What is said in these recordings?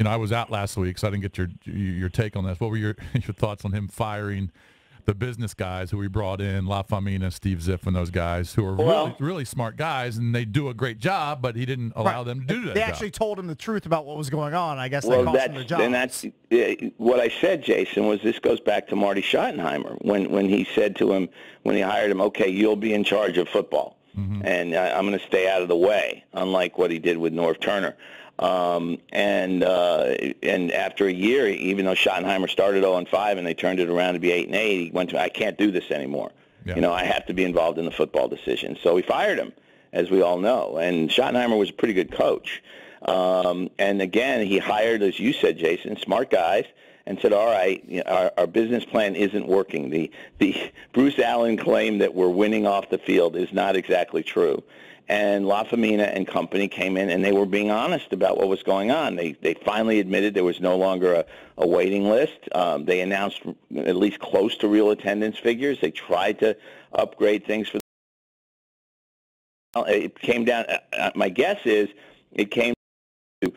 I was out last week, so I didn't get your take on this. What were your thoughts on him firing the business guys who we brought in, La Famina, Steve Ziff, and those guys who are really smart guys, and they do a great job, but he didn't allow them to do that. They actually told him the truth about what was going on. I guess well, that cost him their job. And that's what I said, Jason, was this goes back to Marty Schottenheimer when he said to him, when he hired him, okay, you'll be in charge of football, and I'm going to stay out of the way, unlike what he did with Norv Turner. And after a year, even though Schottenheimer started 0-5 and they turned it around to be 8-8, he went to, I can't do this anymore. Yeah. I have to be involved in the football decision. So we fired him, as we all know. And Schottenheimer was a pretty good coach. And again, he hired, as you said, Jason, smart guys, and said, all right, our business plan isn't working. The Bruce Allen claim that we're winning off the field is not exactly true. And La Famina and company came in, and they were being honest about what was going on. They finally admitted there was no longer a waiting list. They announced at least close to real attendance figures. They tried to upgrade things for it came down. My guess is it came to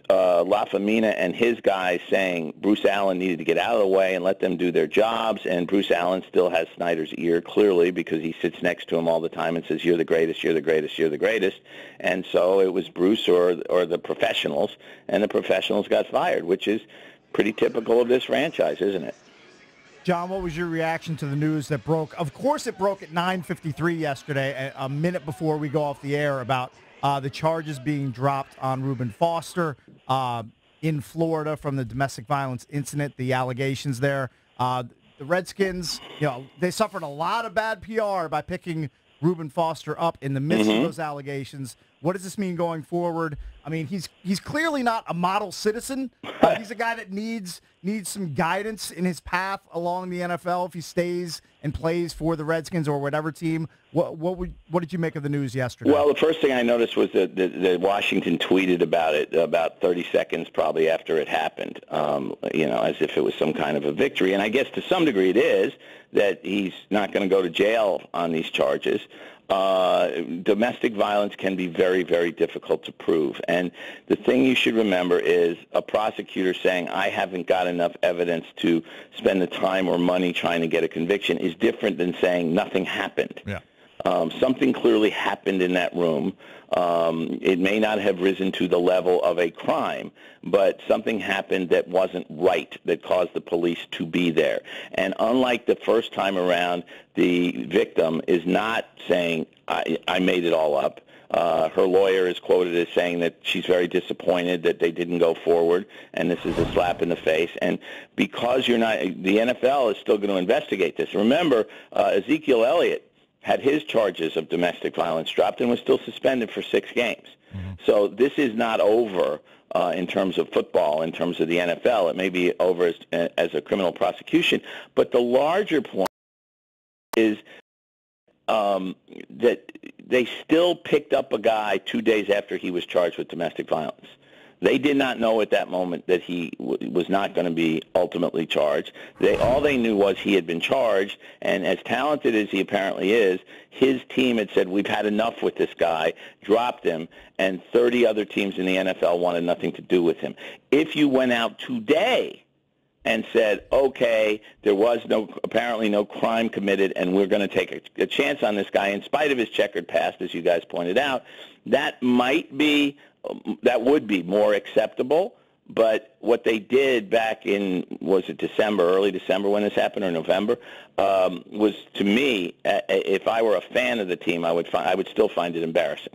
La Famina and his guys saying Bruce Allen needed to get out of the way and let them do their jobs, and Bruce Allen still has Snyder's ear, clearly, because he sits next to him all the time and says, you're the greatest, you're the greatest, you're the greatest. And so it was Bruce or the professionals, and the professionals got fired, which is pretty typical of this franchise, isn't it? John, what was your reaction to the news that broke? Of course it broke at 9:53 yesterday, a minute before we go off the air, about the charges being dropped on Reuben Foster in Florida from the domestic violence incident, the allegations there. The Redskins, they suffered a lot of bad PR by picking Reuben Foster up in the midst of those allegations. What does this mean going forward? I mean, he's clearly not a model citizen. He's a guy that needs some guidance in his path along the NFL if he stays and plays for the Redskins or whatever team. What did you make of the news yesterday? Well, the first thing I noticed was that Washington tweeted about it about 30 seconds probably after it happened, as if it was some kind of a victory. And I guess to some degree it is, that he's not going to go to jail on these charges. Domestic violence can be very, very difficult to prove. And the thing you should remember is a prosecutor saying, I haven't got enough evidence to spend the time or money trying to get a conviction is different than saying nothing happened. Yeah. Something clearly happened in that room. It may not have risen to the level of a crime, but something happened that wasn't right that caused the police to be there. And unlike the first time around, the victim is not saying, I made it all up. Her lawyer is quoted as saying that she's very disappointed that they didn't go forward, and this is a slap in the face. And because the NFL is still going to investigate this. Remember, Ezekiel Elliott had his charges of domestic violence dropped and was still suspended for 6 games. So this is not over in terms of football, in terms of the NFL. It may be over as a criminal prosecution. But the larger point is that they still picked up a guy 2 days after he was charged with domestic violence. They did not know at that moment that he was not going to be ultimately charged. All they knew was he had been charged, and as talented as he apparently is, his team had said, we've had enough with this guy, dropped him, and 30 other teams in the NFL wanted nothing to do with him. If you went out today and said, okay, there was apparently no crime committed, and we're going to take a chance on this guy in spite of his checkered past, as you guys pointed out, that would be more acceptable. But what they did back in, was it December, early December when this happened, or November, was, to me, if I were a fan of the team, I would still find it embarrassing.